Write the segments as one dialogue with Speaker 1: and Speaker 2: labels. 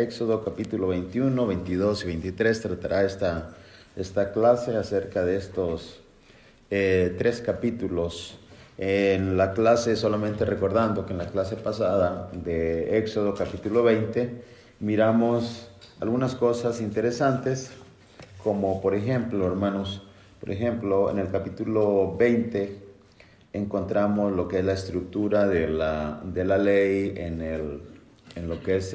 Speaker 1: Éxodo capítulo 21, 22 y 23 tratará esta clase acerca de estos tres capítulos. En la clase, solamente recordando que en la clase pasada de Éxodo capítulo 20 miramos algunas cosas interesantes, como por ejemplo, hermanos, en el capítulo 20 encontramos lo que es la estructura de la ley en lo que es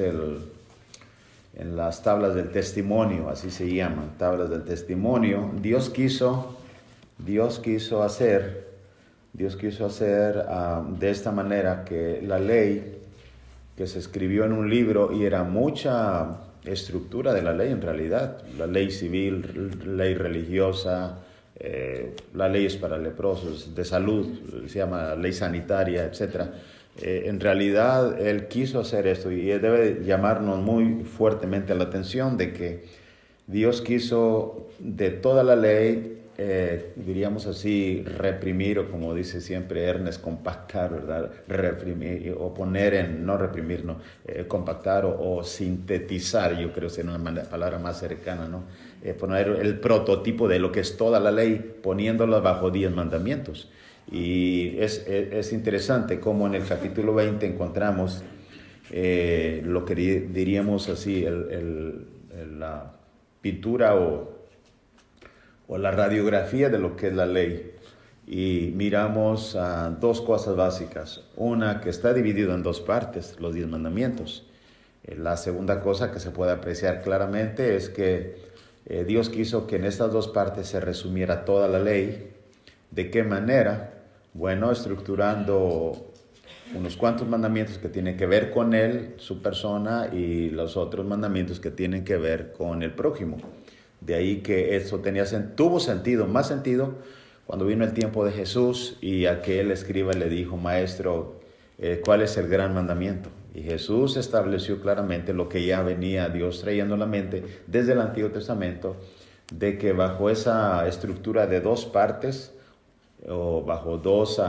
Speaker 1: en las tablas del testimonio, así se llaman, tablas del testimonio. Dios quiso hacer de esta manera que la ley que se escribió en un libro, y era mucha estructura de la ley en realidad, la ley civil, ley religiosa, las leyes para leprosos, de salud, se llama ley sanitaria, etc. En realidad Él quiso hacer esto, y debe llamarnos muy fuertemente la atención de que Dios quiso de toda la ley, diríamos así, reprimir, o como dice siempre Ernest, compactar, ¿verdad? Reprimir, o poner no reprimir, no, compactar o sintetizar, yo creo que es una palabra más cercana, ¿no? Poner el prototipo de lo que es toda la ley, poniéndola bajo 10 mandamientos. Y es interesante cómo en el capítulo 20 encontramos lo que diríamos así, la pintura o la radiografía de lo que es la ley. Y miramos dos cosas básicas. Una, que está dividido en dos partes, los 10 mandamientos. La segunda cosa que se puede apreciar claramente es que Dios quiso que en estas dos partes se resumiera toda la ley. ¿De qué manera? Bueno, estructurando unos cuantos mandamientos que tienen que ver con Él, su persona, y los otros mandamientos que tienen que ver con el prójimo. De ahí que eso tuvo sentido, más sentido, cuando vino el tiempo de Jesús y aquel escriba le dijo: Maestro, ¿cuál es el gran mandamiento? Y Jesús estableció claramente lo que ya venía Dios trayendo a la mente desde el Antiguo Testamento, de que bajo esa estructura de dos partes, o bajo dos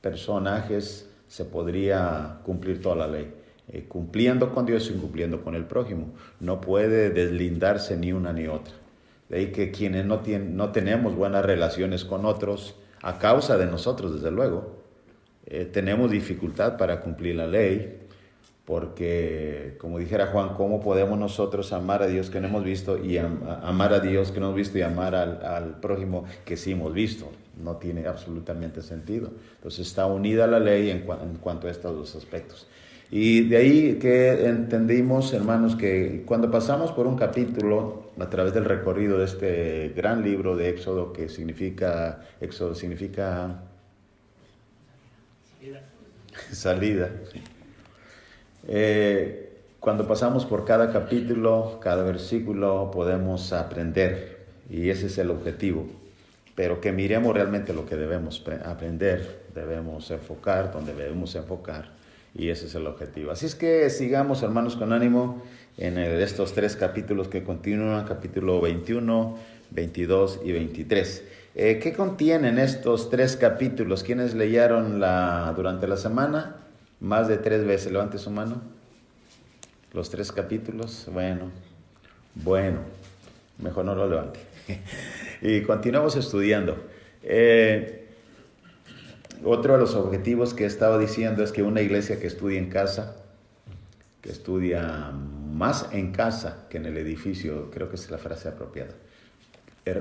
Speaker 1: personajes, se podría cumplir toda la ley. Cumpliendo con Dios y cumpliendo con el prójimo. No puede deslindarse ni una ni otra. De ahí que quienes no tenemos buenas relaciones con otros, a causa de nosotros, desde luego, tenemos dificultad para cumplir la ley, porque, como dijera Juan, ¿cómo podemos nosotros amar a Dios que no hemos visto y amar a Dios que no hemos visto y amar al prójimo que sí hemos visto? No tiene absolutamente sentido. Entonces está unida la ley en cuanto a estos dos aspectos. Y de ahí que entendimos, hermanos, que cuando pasamos por un capítulo a través del recorrido de este gran libro de Éxodo, Éxodo significa salida. Cuando pasamos por cada capítulo, cada versículo, podemos aprender, y ese es el objetivo. Pero que miremos realmente lo que debemos aprender, debemos enfocar donde debemos enfocar. Y ese es el objetivo. Así es que sigamos, hermanos, con ánimo en estos tres capítulos que continúan, capítulo 21, 22 y 23. ¿Qué contienen estos tres capítulos? ¿Quiénes leyeron durante la semana? Más de 3 veces. Levante su mano. Los 3 capítulos. Bueno, mejor no lo levante. Y continuamos estudiando. Otro de los objetivos que estaba diciendo es que una iglesia que estudia en casa, que estudia más en casa que en el edificio, creo que es la frase apropiada.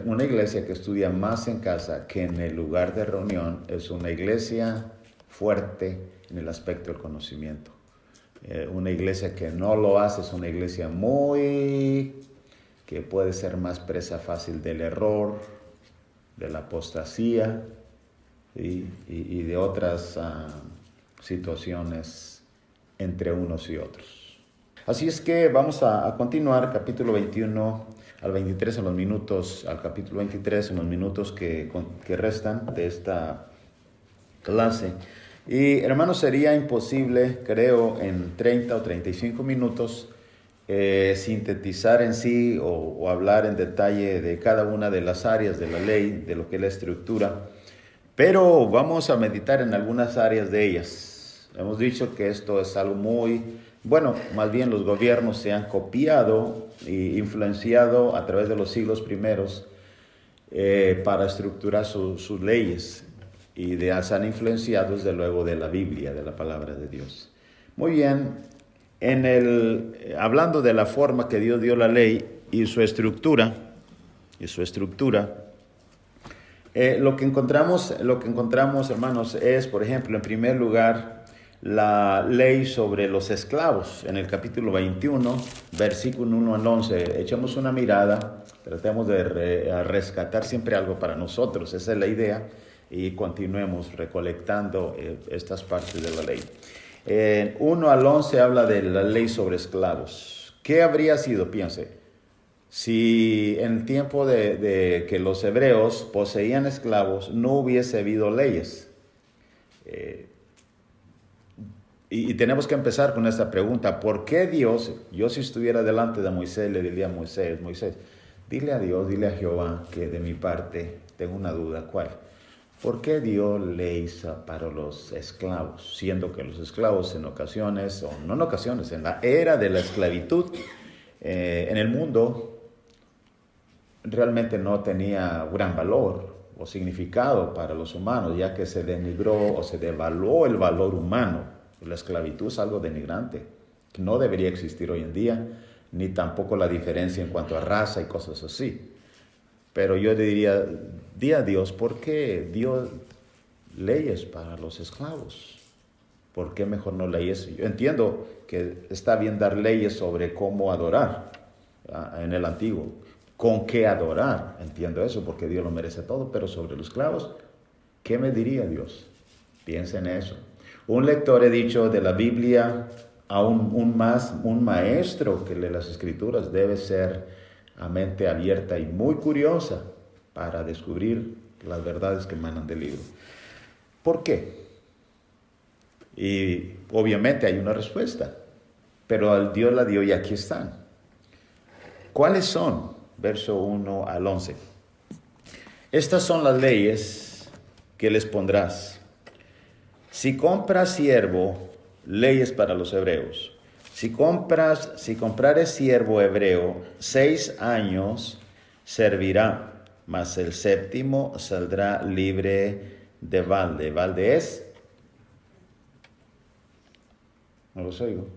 Speaker 1: Una iglesia que estudia más en casa que en el lugar de reunión es una iglesia fuerte en el aspecto del conocimiento. Una iglesia que no lo hace es una iglesia que puede ser más presa fácil del error, de la apostasía, y de otras situaciones entre unos y otros. Así es que vamos a continuar capítulo 21 al 23 en los minutos, al capítulo 23 en los minutos que restan de esta clase. Y hermanos, sería imposible, creo, en 30 o 35 minutos sintetizar en sí o hablar en detalle de cada una de las áreas de la ley, de lo que es la estructura. Pero vamos a meditar en algunas áreas de ellas. Hemos dicho que esto es algo muy Bueno, más bien los gobiernos se han copiado e influenciado a través de los siglos primeros para estructurar sus leyes y se han influenciado desde luego de la Biblia, de la palabra de Dios. Muy bien, hablando de la forma que Dios dio la ley y su estructura, lo que encontramos, hermanos, es, por ejemplo, en primer lugar, la ley sobre los esclavos. En el capítulo 21, versículo 1 al 11, echamos una mirada, tratemos de rescatar siempre algo para nosotros, esa es la idea, y continuemos recolectando estas partes de la ley. 1 al 11 habla de la ley sobre esclavos. ¿Qué habría sido, piense, si en el tiempo de que los hebreos poseían esclavos no hubiese habido leyes? Y tenemos que empezar con esta pregunta. ¿Por qué Dios, yo si estuviera delante de Moisés, le diría a Moisés, dile a Dios, dile a Jehová que de mi parte tengo una duda? ¿Cuál? ¿Por qué Dios leyes para los esclavos? Siendo que los esclavos en ocasiones, o no en ocasiones, en la era de la esclavitud, en el mundo, realmente no tenía gran valor o significado para los humanos, ya que se denigró o se devaluó el valor humano. La esclavitud es algo denigrante, que no debería existir hoy en día, ni tampoco la diferencia en cuanto a raza y cosas así. Pero yo diría, di a Dios, ¿por qué Dios leyes para los esclavos? ¿Por qué mejor no leyes? Yo entiendo que está bien dar leyes sobre cómo adorar en el antiguo, con qué adorar, entiendo eso, porque Dios lo merece todo, pero sobre los esclavos, ¿qué me diría Dios? Piensa en eso. Un lector, he dicho, de la Biblia, un maestro que lee las Escrituras, debe ser a mente abierta y muy curiosa para descubrir las verdades que emanan del libro. ¿Por qué? Y obviamente hay una respuesta, pero Dios la dio y aquí están. ¿Cuáles son? Verso 1 al 11. Estas son las leyes que les pondrás. Si compras siervo, leyes para los hebreos. Si comprares siervo hebreo, 6 años servirá, mas el 7º saldrá libre de balde. ¿Balde es? No los oigo.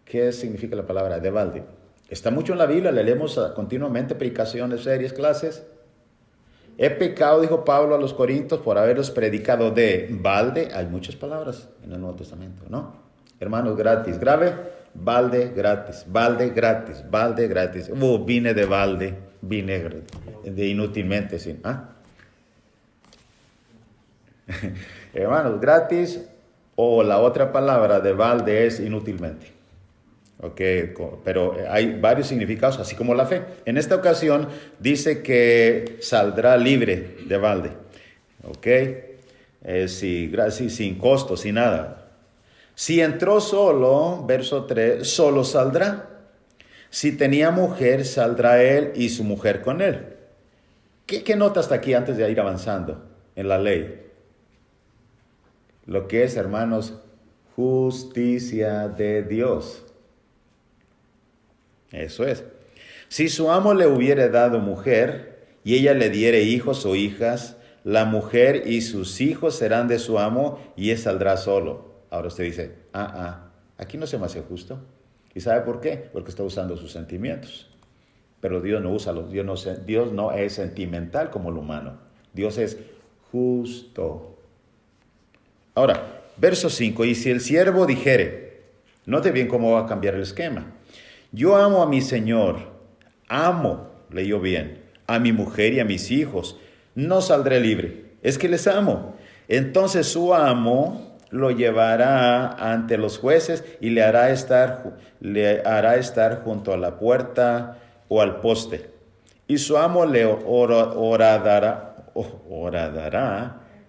Speaker 1: ¿Qué significa la palabra de balde? Está mucho en la Biblia, le leemos continuamente predicaciones, series, clases. He pecado, dijo Pablo a los Corintios, por haberlos predicado de balde. Hay muchas palabras en el Nuevo Testamento, ¿no? Hermanos, gratis. Grave, balde gratis, balde gratis, balde gratis. Vine de balde, vine de inútilmente, ¿sí? Hermanos, gratis, o la otra palabra de balde es inútilmente. Okay, pero hay varios significados, así como la fe. En esta ocasión dice que saldrá libre de balde. Sin costo, sin nada. Si entró solo, verso 3, solo saldrá. Si tenía mujer, saldrá él y su mujer con él. ¿Qué nota hasta aquí antes de ir avanzando en la ley? Lo que es, hermanos, justicia de Dios. Eso es. Si su amo le hubiere dado mujer y ella le diere hijos o hijas, la mujer y sus hijos serán de su amo y él saldrá solo. Ahora usted dice, aquí no se me hace justo. ¿Y sabe por qué? Porque está usando sus sentimientos. Pero Dios no usa Dios no es sentimental como el humano. Dios es justo. Ahora, verso 5. Y si el siervo dijere, note bien cómo va a cambiar el esquema. Yo amo a mi Señor, leyó bien, a mi mujer y a mis hijos, no saldré libre, es que les amo. Entonces su amo lo llevará ante los jueces y le hará estar junto a la puerta o al poste. Y su amo le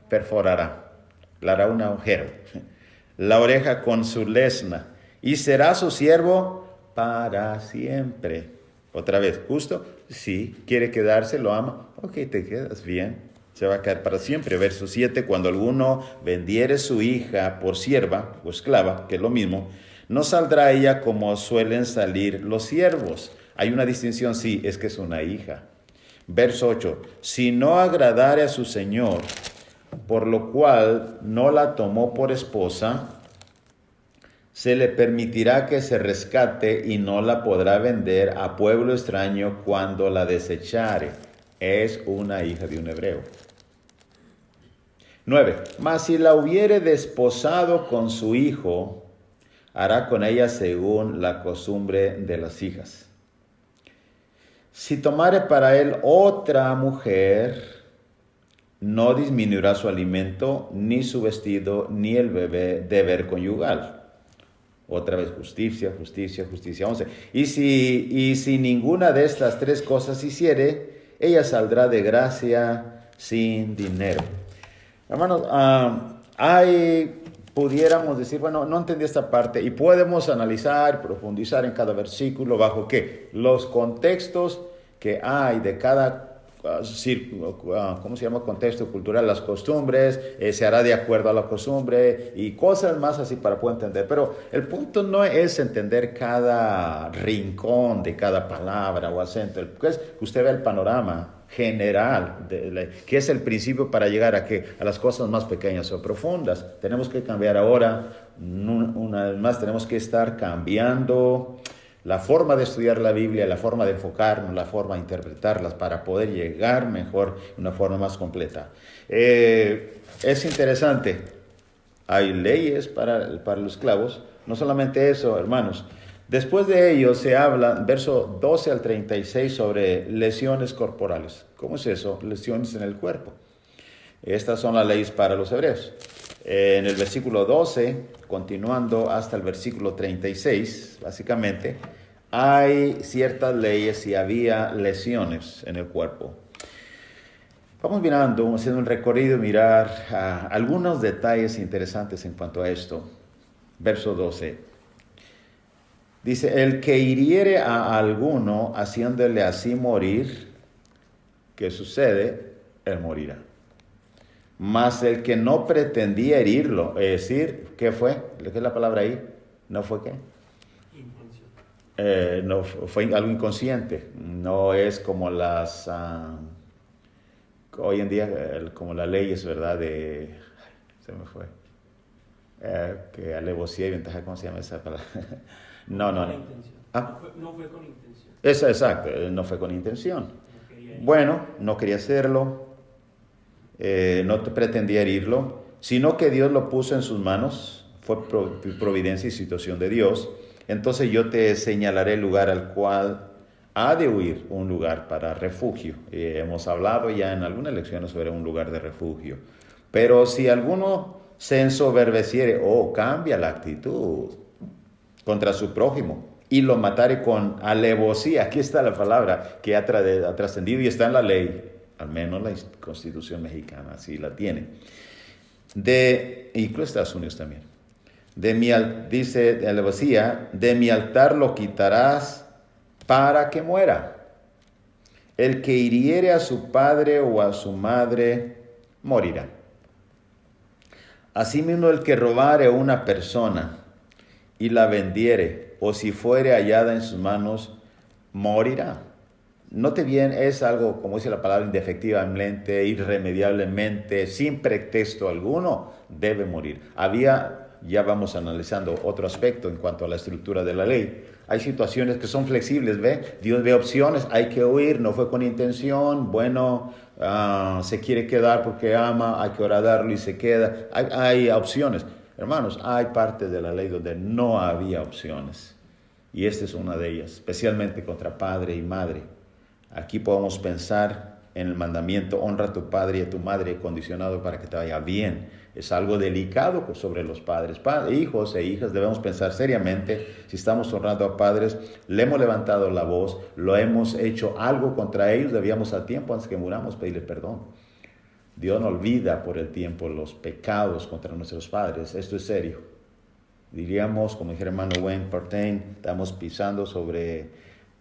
Speaker 1: perforará, le hará un agujero, la oreja con su lesna, y será su siervo para siempre. Otra vez, justo, sí, quiere quedarse, lo ama, ok, te quedas bien, Se va a quedar para siempre. Verso 7, cuando alguno vendiere su hija por sierva o esclava, que es lo mismo, no saldrá ella como suelen salir los siervos. Hay una distinción, sí, es que es una hija. Verso 8, si no agradare a su señor, por lo cual no la tomó por esposa, se le permitirá que se rescate y no la podrá vender a pueblo extraño cuando la desechare. Es una hija de un hebreo. 9. Mas si la hubiere desposado con su hijo, hará con ella según la costumbre de las hijas. Si tomare para él otra mujer, no disminuirá su alimento, ni su vestido, ni el bebé deber conyugal. Otra vez justicia, justicia, justicia. 11. Y si ninguna de estas tres cosas hiciere, ella saldrá de gracia sin dinero. Hermanos, pudiéramos decir, bueno, no entendí esta parte, y podemos analizar, profundizar en cada versículo, bajo qué, los contextos que hay de cada ¿cómo se llama? Contexto cultural, las costumbres, se hará de acuerdo a la costumbre y cosas más así para poder entender. Pero el punto no es entender cada rincón de cada palabra o acento, es que usted ve el panorama general, que es el principio para llegar a las cosas más pequeñas o profundas. Tenemos que cambiar ahora, una vez más, tenemos que estar cambiando la forma de estudiar la Biblia, la forma de enfocarnos, la forma de interpretarlas para poder llegar mejor de una forma más completa. Es interesante, hay leyes para los esclavos, no solamente eso, hermanos. Después de ello se habla, verso 12 al 36, sobre lesiones corporales. ¿Cómo es eso? Lesiones en el cuerpo. Estas son las leyes para los hebreos. En el versículo 12, continuando hasta el versículo 36, básicamente, hay ciertas leyes si había lesiones en el cuerpo. Vamos mirando, haciendo un recorrido, mirar algunos detalles interesantes en cuanto a esto. Verso 12. Dice, el que hiriere a alguno haciéndole así morir, ¿qué sucede? Él morirá. Mas el que no pretendía herirlo, es decir, ¿qué fue? ¿Qué es la palabra ahí? ¿No fue qué? No fue algo inconsciente. No es como las... hoy en día, como las leyes, ¿verdad? Se me fue. Que alevosía y ventaja, ¿cómo se llama esa palabra? No.
Speaker 2: No fue con intención.
Speaker 1: Exacto, no fue con intención. Bueno, no quería hacerlo. No pretendía herirlo, sino que Dios lo puso en sus manos, fue providencia y situación de Dios. Entonces yo te señalaré el lugar al cual ha de huir, un lugar para refugio. Hemos hablado ya en algunas lecciones sobre un lugar de refugio. Pero si alguno se ensoberbeciere o cambia la actitud contra su prójimo y lo matare con alevosía, aquí está la palabra que ha trascendido y está en la ley, al menos la Constitución mexicana así la tiene. Incluso Estados Unidos también. Dice alevosía, de mi altar lo quitarás para que muera. El que hiriere a su padre o a su madre morirá. Asimismo el que robare a una persona y la vendiere, o si fuere hallada en sus manos, morirá. Note bien, es algo, como dice la palabra, indefectivamente, irremediablemente, sin pretexto alguno, debe morir. Ya vamos analizando otro aspecto en cuanto a la estructura de la ley. Hay situaciones que son flexibles, ¿ve? Dios ve opciones, hay que huir, no fue con intención, bueno, se quiere quedar porque ama, hay que darlo y se queda. Hay opciones. Hermanos, hay partes de la ley donde no había opciones. Y esta es una de ellas, especialmente contra padre y madre. Aquí podemos pensar en el mandamiento, honra a tu padre y a tu madre, condicionado para que te vaya bien. Es algo delicado sobre los padres. Hijos e hijas, debemos pensar seriamente si estamos honrando a padres, le hemos levantado la voz, lo hemos hecho algo contra ellos, debíamos a tiempo, antes que muramos, pedirle perdón. Dios no olvida por el tiempo los pecados contra nuestros padres. Esto es serio. Diríamos, como dijera hermano Wayne Partain, estamos pisando sobre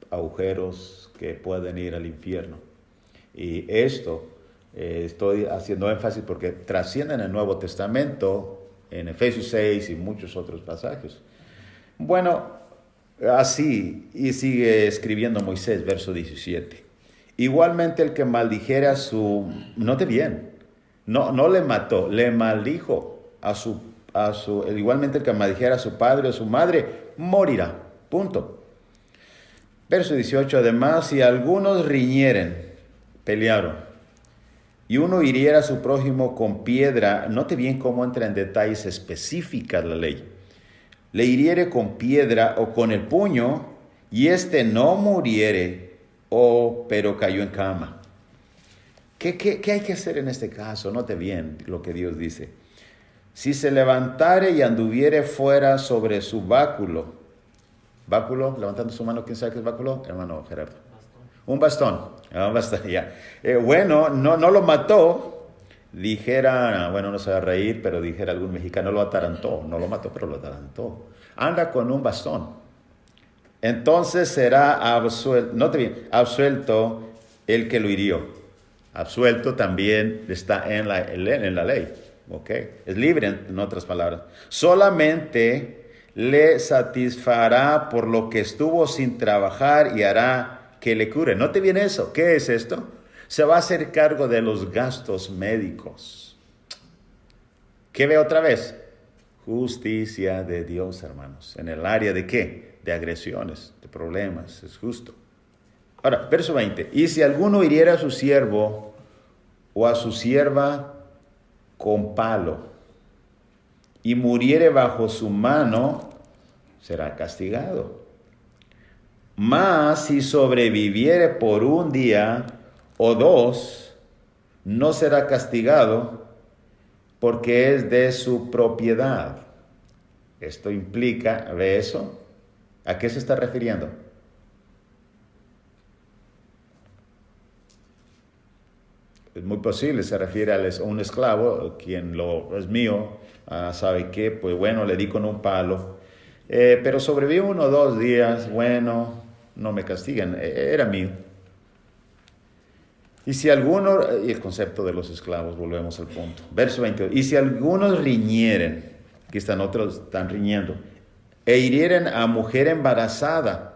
Speaker 1: agujeros que pueden ir al infierno. Y esto Estoy haciendo énfasis porque trascienden el Nuevo Testamento, en Efesios 6 y muchos otros pasajes. Bueno, así, y sigue escribiendo Moisés, verso 17. Igualmente el que maldijere a su... Note bien, no le mató, le maldijo igualmente el que maldijera a su padre o su madre, morirá. Punto. Verso 18. Además, si algunos riñeren, pelearon, y uno hiriera a su prójimo con piedra, note bien cómo entra en detalles específicos la ley. Le hiriere con piedra o con el puño, y éste no muriere, pero cayó en cama. ¿Qué hay que hacer en este caso? Note bien lo que Dios dice. Si se levantare y anduviere fuera sobre su báculo, levantando su mano, ¿quién sabe qué es báculo? Hermano Gerardo. Un bastón, ya. Bueno, no lo mató, dijera, bueno, no se va a reír, pero dijera algún mexicano, lo atarantó, no lo mató, pero lo atarantó. Anda con un bastón. Entonces será absuelto, note bien, absuelto el que lo hirió. Absuelto también está en la ley, ¿ok? Es libre, en otras palabras. Solamente le satisfará por lo que estuvo sin trabajar y hará que le cure. Note bien eso. ¿Qué es esto? Se va a hacer cargo de los gastos médicos. ¿Qué ve otra vez? Justicia de Dios, hermanos. ¿En el área de qué? De agresiones, de problemas. Es justo. Ahora, verso 20. Y si alguno hiriera a su siervo o a su sierva con palo y muriere bajo su mano, será castigado. Mas si sobreviviere por un día o dos, no será castigado, porque es de su propiedad. Esto implica, ¿ve eso? ¿A qué se está refiriendo? Es muy posible, se refiere a un esclavo, quien lo es mío, sabe que, pues bueno, le di con un palo, pero sobrevivió 1 o 2 días, bueno, no me castigan, era mío. Y si alguno, y el concepto de los esclavos, volvemos al punto, verso 22, y si algunos riñeren, aquí están otros, están riñendo, e hirieren a mujer embarazada,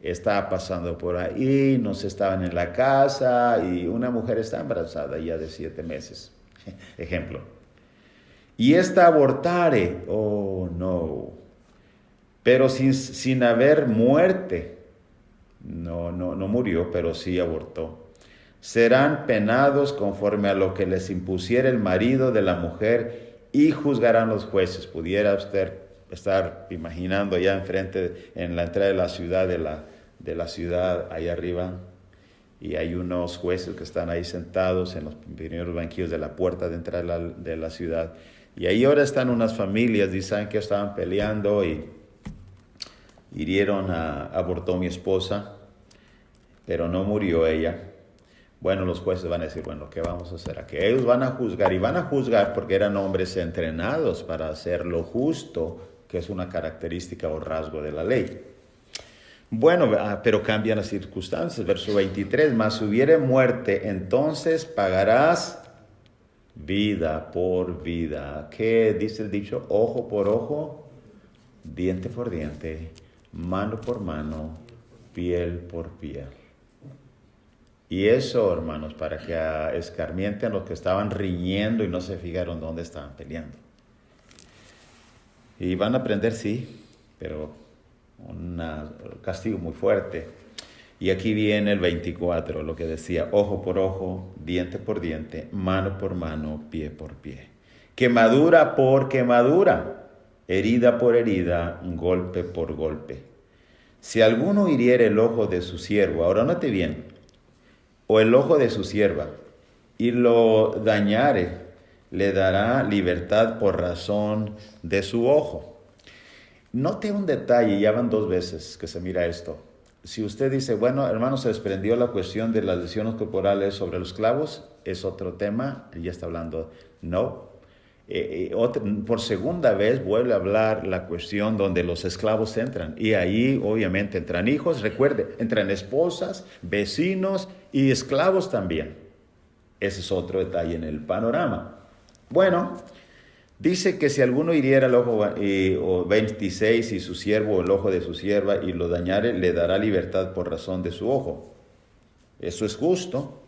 Speaker 1: estaba pasando por ahí, no se estaban en la casa y una mujer está embarazada ya de 7 meses, ejemplo. Y esta abortare, oh no, pero sin haber muerte, no murió, pero sí abortó. Serán penados conforme a lo que les impusiera el marido de la mujer y juzgarán los jueces. Pudiera usted estar imaginando allá enfrente, en la entrada de la ciudad, de la ciudad, ahí arriba, y hay unos jueces que están ahí sentados en los primeros banquillos de la puerta de entrada de la ciudad, y ahí ahora están unas familias, dicen que estaban peleando y abortó mi esposa, pero no murió ella. Bueno, los jueces van a decir, bueno, ¿qué vamos a hacer aquí? Ellos van a juzgar, y van a juzgar porque eran hombres entrenados para hacer lo justo, que es una característica o rasgo de la ley. Bueno, pero cambian las circunstancias. Verso 23, mas hubiere muerte, entonces pagarás vida por vida. ¿Qué dice el dicho? Ojo por ojo, diente por diente, mano por mano, piel por piel. Y eso, hermanos, para que escarmienten los que estaban riñendo y no se fijaron dónde estaban peleando. Y van a aprender, sí, pero un castigo muy fuerte. Y aquí viene el 24, lo que decía, ojo por ojo, diente por diente, mano por mano, pie por pie. Quemadura por quemadura, herida por herida, golpe por golpe. Si alguno hiriere el ojo de su siervo, ahora note bien, o el ojo de su sierva, y lo dañare, le dará libertad por razón de su ojo. Note un detalle, ya van 2 veces que se mira esto. Si usted dice, bueno, hermano, se desprendió la cuestión de las lesiones corporales sobre los clavos, es otro tema, ya está hablando, no. Por segunda vez vuelve a hablar la cuestión donde los esclavos entran, y ahí obviamente entran hijos, recuerde, entran esposas, vecinos y esclavos también. Ese es otro detalle en el panorama. Bueno, dice que si alguno hiriera el ojo, o 26, y su siervo o el ojo de su sierva y lo dañare, le dará libertad por razón de su ojo. Eso es justo.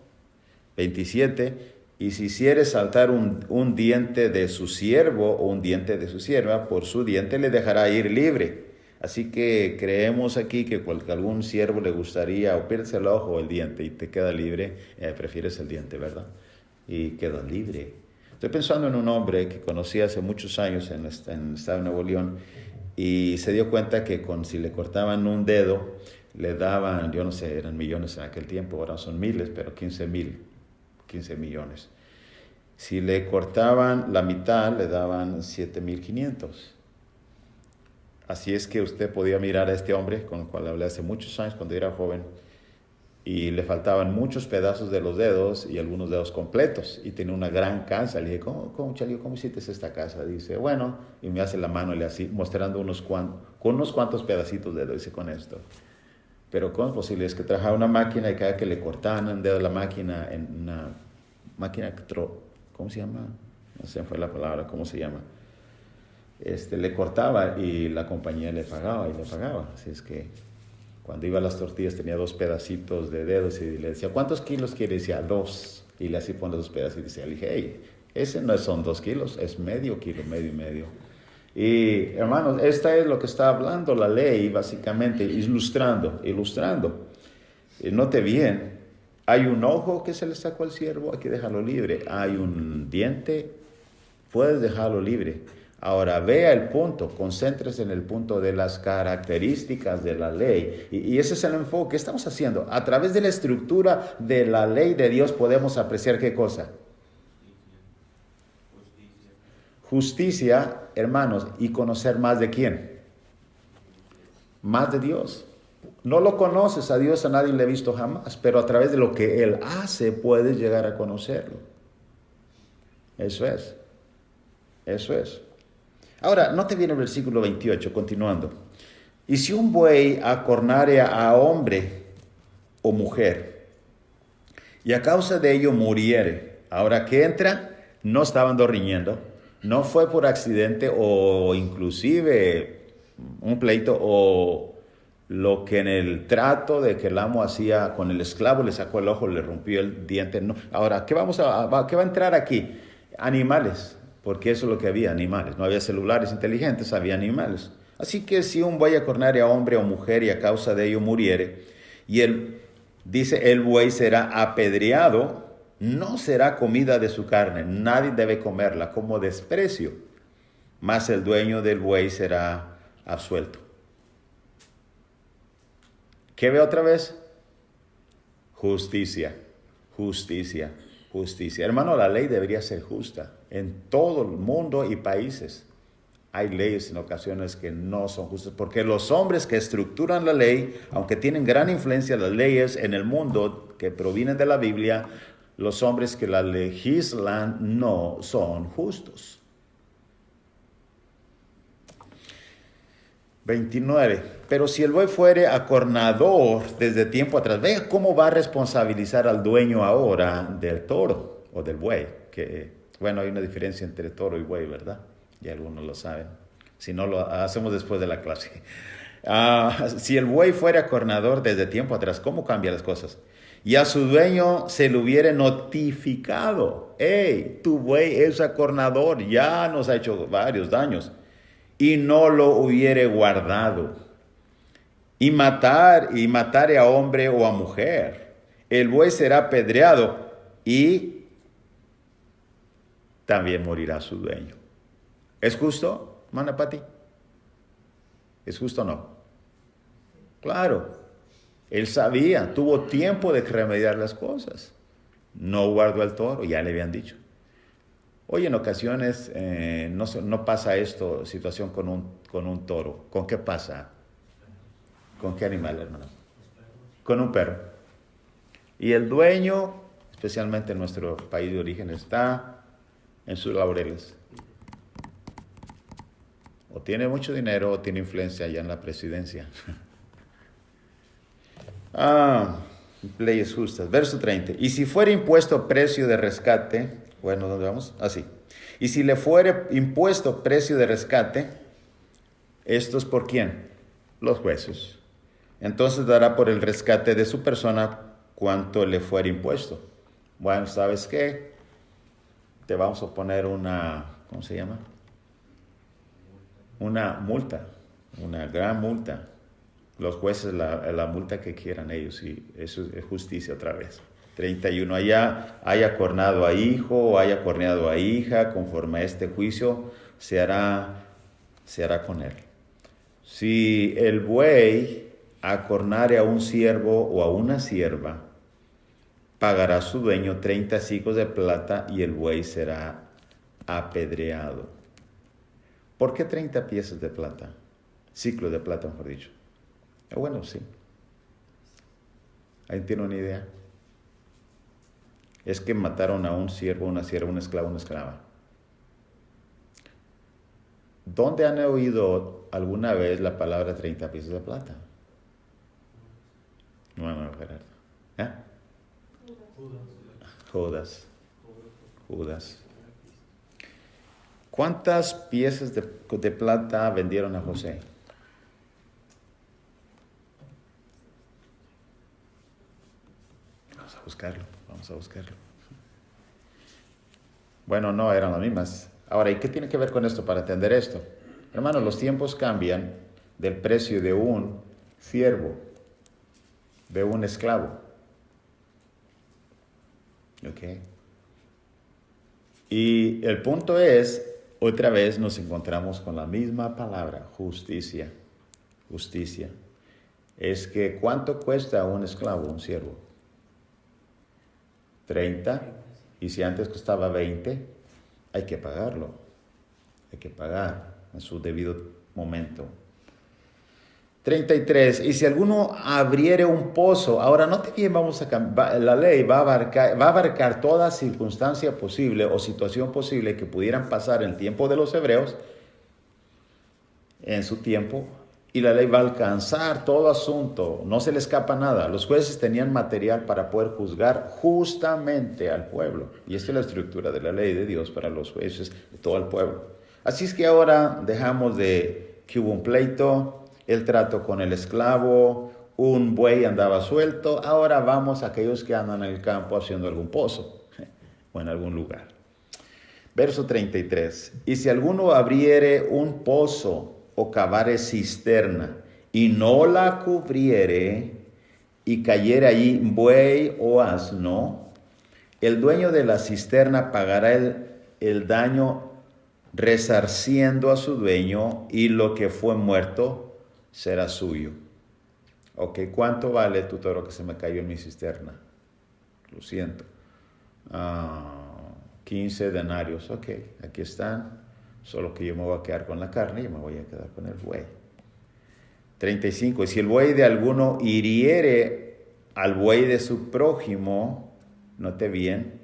Speaker 1: 27, y si hiciere saltar un diente de su siervo o un diente de su sierva, por su diente le dejará ir libre. Así que creemos aquí que algún siervo le gustaría o pierdes el ojo o el diente y te queda libre, prefieres el diente, ¿verdad? Y queda libre. Estoy pensando en un hombre que conocí hace muchos años en el estado de Nuevo León y se dio cuenta que si le cortaban un dedo, le daban, yo no sé, eran millones en aquel tiempo, ahora son miles, pero 15 millones. Si le cortaban la mitad, le daban 7,500. Así es que usted podía mirar a este hombre, con el cual hablé hace muchos años cuando era joven, y le faltaban muchos pedazos de los dedos y algunos dedos completos, y tenía una gran casa. Le dije, ¿cómo hiciste esta casa? Dice, bueno, y me hace la mano y le así, mostrando con unos cuantos pedacitos de dedo, dice, con esto. Pero ¿cómo es posible? Es que trabajaba una máquina y cada que le cortaban el dedo a la máquina, en una máquina, ¿cómo se llama? No sé, fue la palabra, ¿cómo se llama? Le cortaba y la compañía le pagaba. Así es que cuando iba a las tortillas tenía 2 pedacitos de dedos y le decía, ¿cuántos kilos quiere? Decía 2. Y le así pone 2 pedacitos y le dije, hey, ese no son 2 kilos, es medio kilo, medio. Y hermanos, esta es lo que está hablando la ley, básicamente, ilustrando. Note bien, hay un ojo que se le sacó al siervo, hay que dejarlo libre. Hay un diente, puedes dejarlo libre. Ahora, vea el punto, concéntrese en el punto de las características de la ley. Y ese es el enfoque. ¿Qué estamos haciendo? A través de la estructura de la ley de Dios podemos apreciar ¿qué cosa? Justicia, hermanos, y conocer más de quién. Más de Dios. No lo conoces a Dios, a nadie le he visto jamás, pero a través de lo que Él hace puedes llegar a conocerlo. Eso es. Ahora, note bien el versículo 28, continuando. Y si un buey acornare a hombre o mujer, y a causa de ello muriere, ahora que entra, no estaban riñendo, no fue por accidente o inclusive un pleito o lo que en el trato de que el amo hacía con el esclavo, le sacó el ojo, le rompió el diente. No. Ahora, ¿qué va a entrar aquí? Animales. Porque eso es lo que había, animales. No había celulares inteligentes, había animales. Así que si un buey acornare a hombre o mujer y a causa de ello muriere, y el buey será apedreado, no será comida de su carne. Nadie debe comerla como desprecio. Mas el dueño del buey será absuelto. ¿Qué ve otra vez? Justicia. Hermano, la ley debería ser justa. En todo el mundo y países hay leyes en ocasiones que no son justas, porque los hombres que estructuran la ley, aunque tienen gran influencia las leyes en el mundo que provienen de la Biblia, los hombres que la legislan no son justos. 29. Pero si el buey fuere acornador desde tiempo atrás, vea cómo va a responsabilizar al dueño ahora del toro o del buey. Que, bueno, hay una diferencia entre toro y buey, ¿verdad? Y algunos lo saben. Si no, lo hacemos después de la clase. Si el buey fuera acornador desde tiempo atrás, ¿cómo cambian las cosas? Y a su dueño se le hubiera notificado. Hey, tu buey es acornador, ya nos ha hecho varios daños. Y no lo hubiere guardado, y matare a hombre o a mujer, el buey será apedreado y también morirá su dueño. ¿Es justo, hermana Pati? ¿Es justo o no? Claro, él sabía, tuvo tiempo de remediar las cosas. No guardó el toro, ya le habían dicho. Hoy en ocasiones no pasa esto, situación con un toro. ¿Con qué pasa? ¿Con qué animal, hermano? Con un perro. Y el dueño, especialmente en nuestro país de origen, está en sus laureles. O tiene mucho dinero o tiene influencia allá en la presidencia. Leyes justas. Verso 30. Y si fuera impuesto precio de rescate, bueno, ¿dónde vamos? Así. Y si le fuere impuesto precio de rescate, ¿esto es por quién? Los jueces. Entonces dará por el rescate de su persona cuanto le fuera impuesto. Bueno, ¿sabes qué? Te vamos a poner una, ¿cómo se llama? Una multa, una gran multa. Los jueces la multa que quieran ellos, y eso es justicia otra vez. 31, haya cornado a hijo o haya corneado a hija, conforme a este juicio se hará con él. Si el buey acornare a un siervo o a una sierva, pagará su dueño 30 siclos de plata y el buey será apedreado. ¿Por qué 30 piezas de plata? Ciclo de plata, mejor dicho. Bueno, sí. ¿Ahí tiene una idea? Es que mataron a un siervo, una sierva, un esclavo, una esclava. ¿Dónde han oído alguna vez la palabra 30 piezas de plata? No, Gerardo. ¿Eh? Judas. ¿Cuántas piezas de plata vendieron a José? Vamos a buscarlo. Bueno, no, eran las mismas. Ahora, ¿y qué tiene que ver con esto para entender esto? Hermanos, los tiempos cambian del precio de un siervo, de un esclavo. ¿Ok? Y el punto es, otra vez nos encontramos con la misma palabra, justicia. Justicia. Es que, ¿cuánto cuesta un esclavo, un siervo? 30, y si antes costaba 20, hay que pagarlo. Hay que pagar en su debido momento. 33, y si alguno abriere un pozo, ahora note bien, la ley va a abarcar toda circunstancia posible o situación posible que pudieran pasar en el tiempo de los hebreos, en su tiempo, y la ley va a alcanzar todo asunto, no se le escapa nada. Los jueces tenían material para poder juzgar justamente al pueblo, y esta es la estructura de la ley de Dios para los jueces de todo el pueblo. Así es que ahora dejamos de que hubo un pleito, el trato con el esclavo, un buey andaba suelto, ahora vamos a aquellos que andan en el campo haciendo algún pozo o en algún lugar. Verso 33, y si alguno abriere un pozo o cavare cisterna y no la cubriere y cayere allí buey o asno, el dueño de la cisterna pagará el daño resarciendo a su dueño, y lo que fue muerto será suyo. Ok, ¿cuánto vale tu toro que se me cayó en mi cisterna? Lo siento. 15 denarios. Ok, aquí están. Solo que yo me voy a quedar con la carne y me voy a quedar con el buey. 35. Y si el buey de alguno hiriere al buey de su prójimo, note bien,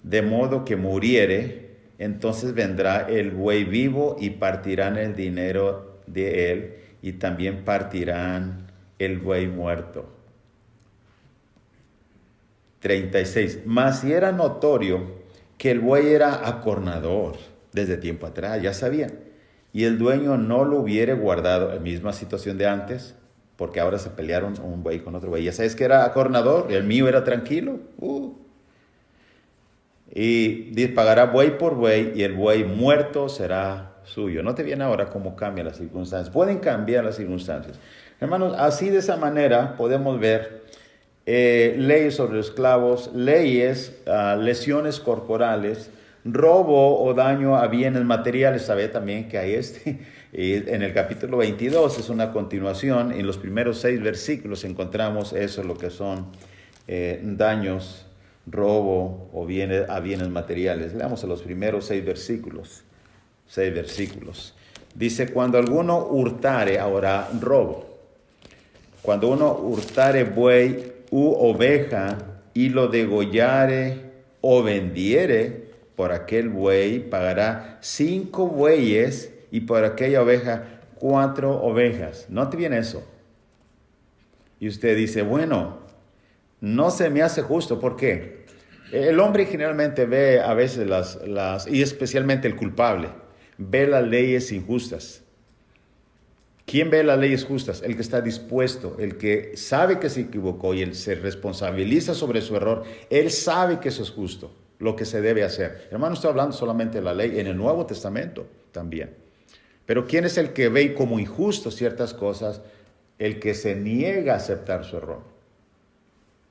Speaker 1: de modo que muriere, entonces vendrá el buey vivo y partirán el dinero de él, y también partirán el buey muerto. 36. Mas si era notorio que el buey era acornador desde tiempo atrás, ya sabían, y el dueño no lo hubiere guardado, la misma situación de antes, porque ahora se pelearon un buey con otro buey. Ya sabes que era acornador, el mío era tranquilo. Y pagará buey por buey, y el buey muerto será suyo. Note bien ahora cómo cambian las circunstancias. Pueden cambiar las circunstancias. Hermanos, así de esa manera podemos ver leyes sobre los esclavos, leyes, lesiones corporales, robo o daño a bienes materiales. Sabe también que hay en el capítulo 22, es una continuación. En los primeros 6 versículos encontramos eso, lo que son daños, robo o a bienes materiales. Leamos a los primeros 6 versículos. 6 versículos. Dice, cuando alguno hurtare, ahora robo. Cuando uno hurtare buey u oveja y lo degollare o vendiere, por aquel buey pagará 5 bueyes y por aquella oveja 4 ovejas. Note bien eso. Y usted dice, bueno, no se me hace justo. ¿Por qué? El hombre generalmente ve a veces y especialmente el culpable, ve las leyes injustas. ¿Quién ve las leyes justas? El que está dispuesto, el que sabe que se equivocó y él se responsabiliza sobre su error. Él sabe que eso es justo, lo que se debe hacer. Hermano, estoy hablando solamente de la ley en el Nuevo Testamento también. Pero ¿quién es el que ve como injusto ciertas cosas? El que se niega a aceptar su error.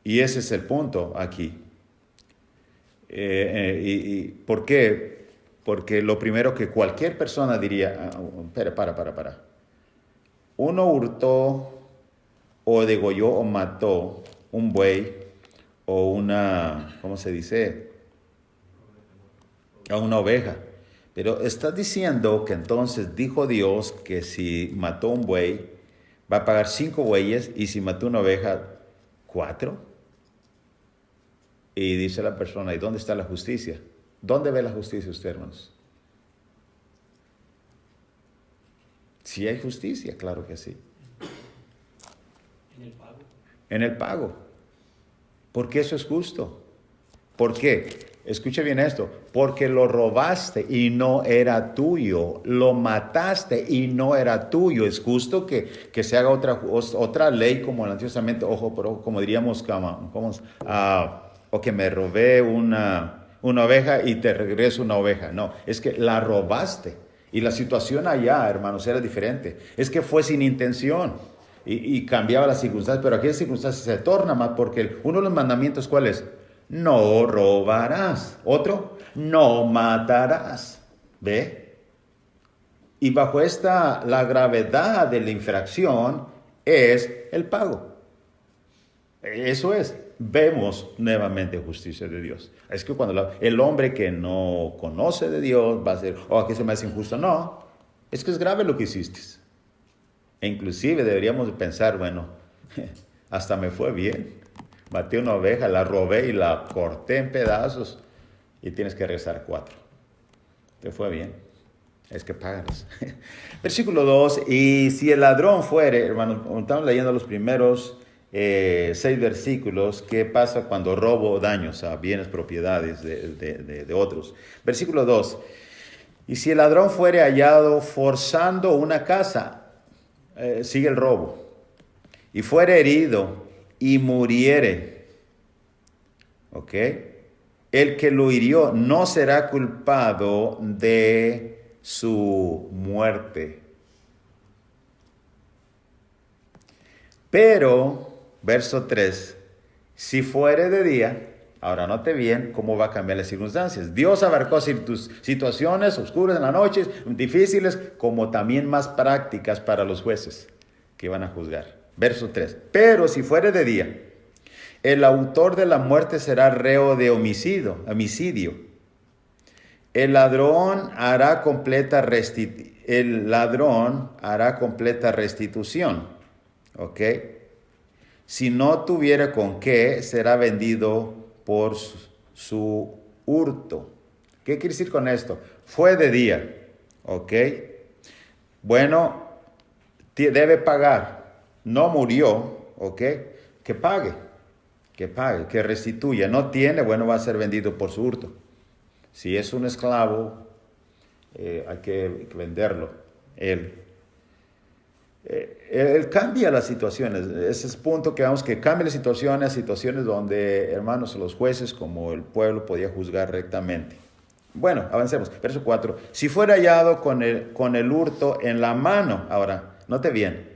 Speaker 1: Y ese es el punto aquí. ¿Por qué? Porque lo primero que cualquier persona diría, para. Uno hurtó o degolló o mató un buey o ¿cómo se dice? A una oveja. Pero está diciendo que entonces dijo Dios que si mató un buey, va a pagar 5 bueyes y si mató una oveja, 4. Y dice la persona, ¿y dónde está la justicia? ¿Dónde ve la justicia usted, hermanos? Sí hay justicia, claro que sí.
Speaker 2: En el pago.
Speaker 1: En el pago. Porque eso es justo. ¿Por qué? Escuche bien esto. Porque lo robaste y no era tuyo. Lo mataste y no era tuyo. Es justo que se haga otra ley como el Antiguo Testamento, ojo por ojo, como diríamos, o que me robé una oveja y te regreso una oveja. No, es que la robaste. Y la situación allá, hermanos, era diferente. Es que fue sin intención y cambiaba las circunstancias, pero aquí las circunstancias se torna más porque uno de los mandamientos, ¿cuál es? No robarás. Otro, no matarás. ¿Ve? Y bajo la gravedad de la infracción es el pago. Eso es. Vemos nuevamente justicia de Dios. Es que cuando el hombre que no conoce de Dios va a decir, aquí se me hace injusto. No, es que es grave lo que hiciste. E inclusive deberíamos pensar, bueno, hasta me fue bien. Maté una oveja, la robé y la corté en pedazos y tienes que regresar 4. Te fue bien. Es que págalos. Versículo 2, y si el ladrón fuere, hermanos, estamos leyendo los primeros 6 versículos, ¿qué pasa cuando robo daños a bienes, propiedades de otros? Versículo 2, y si el ladrón fuere hallado forzando una casa, sigue el robo, y fuere herido y muriere, ¿ok? El que lo hirió no será culpado de su muerte. Pero verso 3, si fuere de día, ahora note bien cómo va a cambiar las circunstancias. Dios abarcó tus situaciones oscuras en la noche, difíciles, como también más prácticas para los jueces que van a juzgar. Verso 3, pero si fuere de día, el autor de la muerte será reo de homicidio. El ladrón hará completa restitución. ¿Ok? Si no tuviera con qué, será vendido por su hurto. ¿Qué quiere decir con esto? Fue de día, ¿ok? Bueno, debe pagar. No murió, ¿ok? Que pague, que restituya. No tiene, bueno, va a ser vendido por su hurto. Si es un esclavo, hay que venderlo. Él cambia las situaciones. Ese es el punto que vamos, que cambia las situaciones donde, hermanos, los jueces como el pueblo podía juzgar rectamente. Bueno, avancemos. Verso 4. Si fuera hallado con el hurto en la mano, ahora, note bien,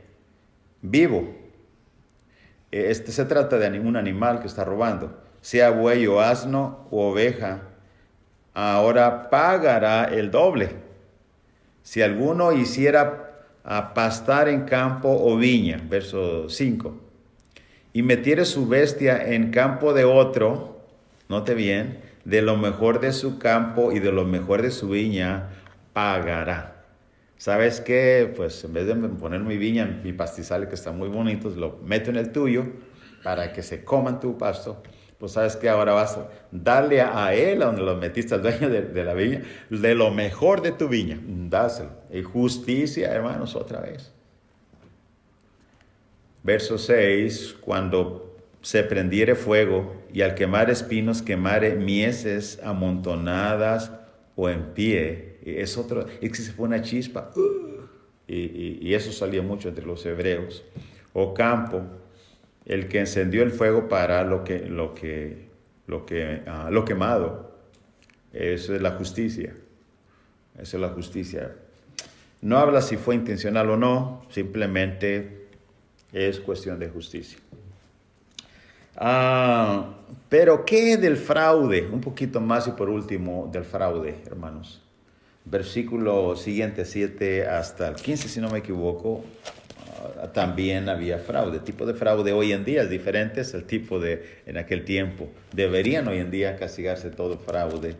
Speaker 1: vivo. Se trata de un animal que está robando, sea buey o asno o oveja, ahora pagará el doble. Si alguno hiciera a pastar en campo o viña, verso 5, y metiere su bestia en campo de otro, note bien, de lo mejor de su campo y de lo mejor de su viña, pagará. ¿Sabes qué? Pues en vez de poner mi viña, mi pastizal que está muy bonito, lo meto en el tuyo para que se coman tu pasto. Pues sabes que ahora vas a darle a él, a donde lo metiste, al dueño de la viña, de lo mejor de tu viña, dáselo. Y justicia, hermanos, otra vez. Verso 6, cuando se prendiere fuego y al quemar espinos quemare mieses amontonadas o en pie. Es que se fue una chispa. Y eso salía mucho entre los hebreos. O campo, el que encendió el fuego para lo quemado. Eso es la justicia. Eso es la justicia. No habla si fue intencional o no, simplemente es cuestión de justicia. Pero ¿qué del fraude? Un poquito más y por último del fraude, hermanos. Versículo siguiente, 7 hasta el 15, si no me equivoco, también había fraude. El tipo de fraude hoy en día es diferente al tipo de en aquel tiempo. Deberían hoy en día castigarse todo fraude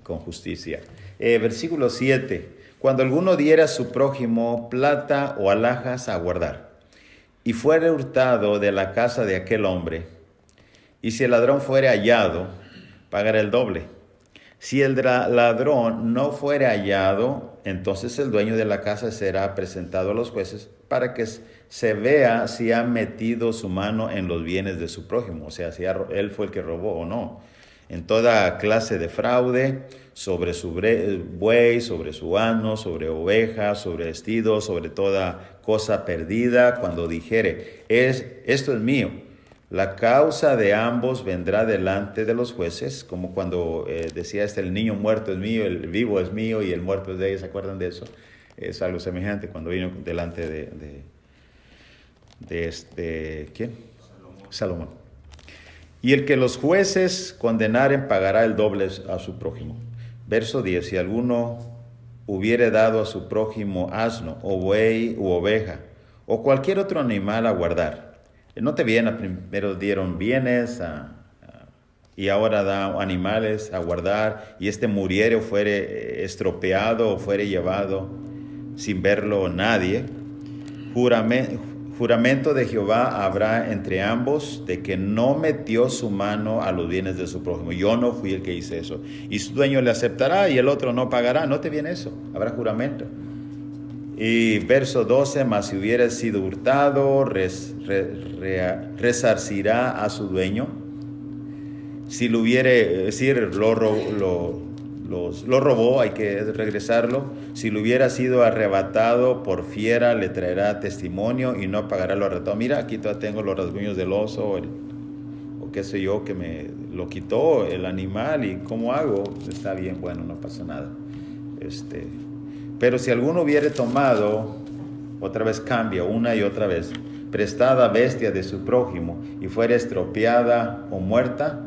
Speaker 1: con justicia. Versículo 7. Cuando alguno diera a su prójimo plata o alhajas a guardar, y fuere hurtado de la casa de aquel hombre, y si el ladrón fuere hallado, pagará el doble. Si el ladrón no fuere hallado, entonces el dueño de la casa será presentado a los jueces para que se vea si ha metido su mano en los bienes de su prójimo, o sea, si él fue el que robó o no. En toda clase de fraude, sobre su buey, sobre su asno, sobre ovejas, sobre vestido, sobre toda cosa perdida, cuando dijere, esto es mío, la causa de ambos vendrá delante de los jueces, como cuando decía el niño muerto es mío, el vivo es mío y el muerto es de ellos. ¿Se acuerdan de eso? Es algo semejante cuando vino delante de ¿quién? Salomón. Y el que los jueces condenaren pagará el doble a su prójimo. Verso 10, si alguno hubiere dado a su prójimo asno o buey u oveja o cualquier otro animal a guardar. Note bien, primero dieron bienes y ahora da animales a guardar, y muriere o fuere estropeado o fuere llevado sin verlo nadie. Juramento de Jehová habrá entre ambos de que no metió su mano a los bienes de su prójimo. Yo no fui el que hice eso. Y su dueño le aceptará y el otro no pagará. Note bien eso, habrá juramento. Y verso 12, mas si hubiera sido hurtado, resarcirá a su dueño. Si lo hubiere, es decir, lo robó, hay que regresarlo. Si lo hubiera sido arrebatado por fiera, le traerá testimonio y no pagará lo arrebatado. Mira, aquí todavía tengo los rasguños del oso, o qué sé yo, que me lo quitó el animal, y ¿cómo hago? Está bien, bueno, no pasa nada. Pero si alguno hubiere tomado, otra vez cambia, una y otra vez, prestada bestia de su prójimo, y fuere estropeada o muerta,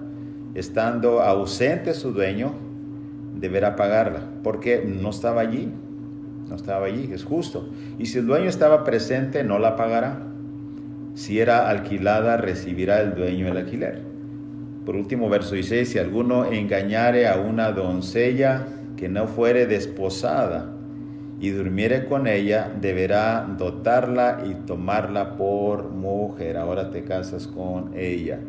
Speaker 1: estando ausente su dueño, deberá pagarla, porque no estaba allí, es justo. Y si el dueño estaba presente, no la pagará. Si era alquilada, recibirá el dueño el alquiler. Por último, verso 16, si alguno engañare a una doncella que no fuere desposada, y durmiere con ella, deberá dotarla y tomarla por mujer. Ahora te casas con ella.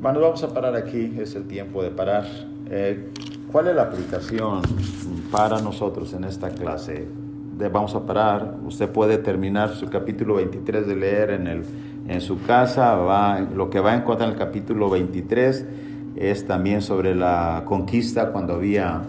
Speaker 1: Bueno, vamos a parar aquí, es el tiempo de parar. ¿Cuál es la aplicación para nosotros en esta clase? Vamos a parar. Usted puede terminar su capítulo 23 de leer en su casa. Lo que va a encontrar en el capítulo 23 es también sobre la conquista, cuando había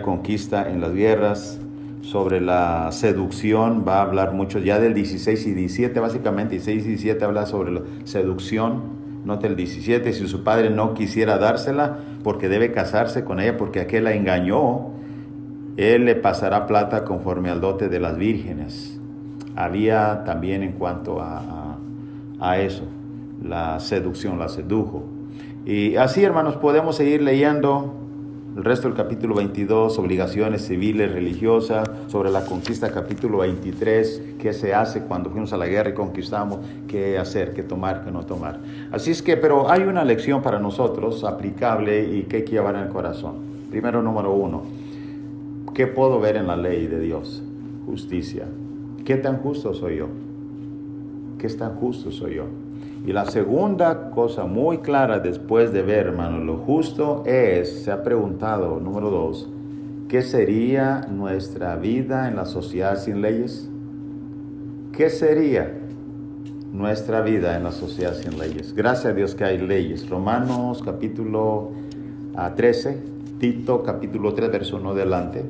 Speaker 1: conquista en las guerras. Sobre la seducción va a hablar mucho ya del 16 y 17, básicamente 16 y 17 habla sobre la seducción. Note el 17, si su padre no quisiera dársela, porque debe casarse con ella, porque aquel la engañó, él le pasará plata conforme al dote de las vírgenes. Había también en cuanto a eso, la seducción, la sedujo. Y así, hermanos, podemos seguir leyendo el resto del capítulo 22, obligaciones civiles, religiosas, sobre la conquista, capítulo 23, qué se hace cuando fuimos a la guerra y conquistamos, qué hacer, qué tomar, qué no tomar. Así es que, pero hay una lección para nosotros aplicable y que hay que llevar en el corazón. Primero, número 1, ¿qué puedo ver en la ley de Dios? Justicia. ¿Qué tan justo soy yo? ¿Qué tan justo soy yo? Y la segunda cosa muy clara después de ver, hermano, lo justo es, se ha preguntado, número 2, ¿qué sería nuestra vida en la sociedad sin leyes? ¿Qué sería nuestra vida en la sociedad sin leyes? Gracias a Dios que hay leyes. Romanos capítulo 13, Tito capítulo 3, verso 1 adelante.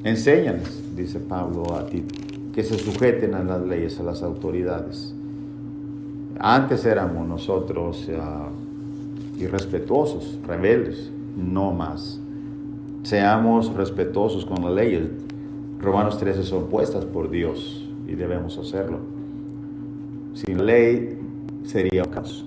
Speaker 1: Enséñales, dice Pablo a Tito, que se sujeten a las leyes, a las autoridades. Antes éramos nosotros irrespetuosos, rebeldes, no más. Seamos respetuosos con las leyes. Romanos 13 son puestas por Dios y debemos hacerlo. Sin ley sería un caos.